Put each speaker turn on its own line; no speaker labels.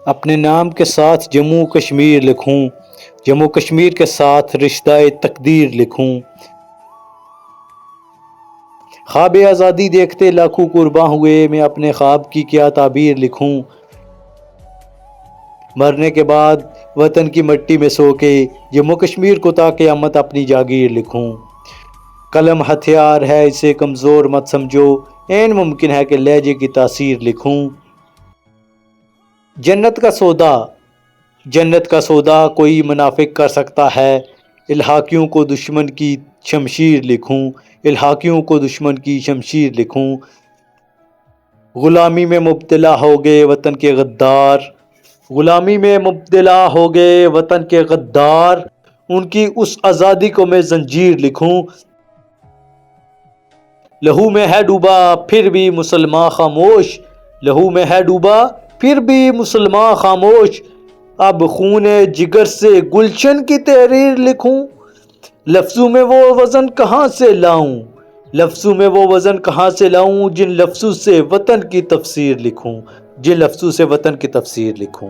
اپنے نام کے ساتھ جموں کشمیر لکھوں، جموں کشمیر کے ساتھ رشتہ تقدیر لکھوں۔ خواب آزادی دیکھتے لاکھوں قرباں ہوئے، میں اپنے خواب کی کیا تعبیر لکھوں۔ مرنے کے بعد وطن کی مٹی میں سو کے جموں کشمیر کو تا قیامت اپنی جاگیر لکھوں۔ قلم ہتھیار ہے، اسے کمزور مت سمجھو، عین ممکن ہے کہ لہجے کی تاثیر لکھوں۔ جنت کا سودا، جنت کا سودا کوئی منافق کر سکتا ہے، الحاقیوں کو دشمن کی شمشیر لکھوں، الحاقیوں کو دشمن کی شمشیر لکھوں۔ غلامی میں مبتلا ہو گئے وطن کے غدار، غلامی میں مبتلا ہو گئے وطن کے غدار، ان کی اس آزادی کو میں زنجیر لکھوں۔ لہو میں ہے ڈوبا پھر بھی مسلمان خاموش، لہو میں ہے ڈوبا پھر بھی مسلمان خاموش، اب خون جگر سے گلشن کی تحریر لکھوں۔ لفظوں میں وہ وزن کہاں سے لاؤں، لفظوں میں وہ وزن کہاں سے لاؤں، جن لفظوں سے وطن کی تفسیر لکھوں، جن لفظوں سے وطن کی تفسیر لکھوں۔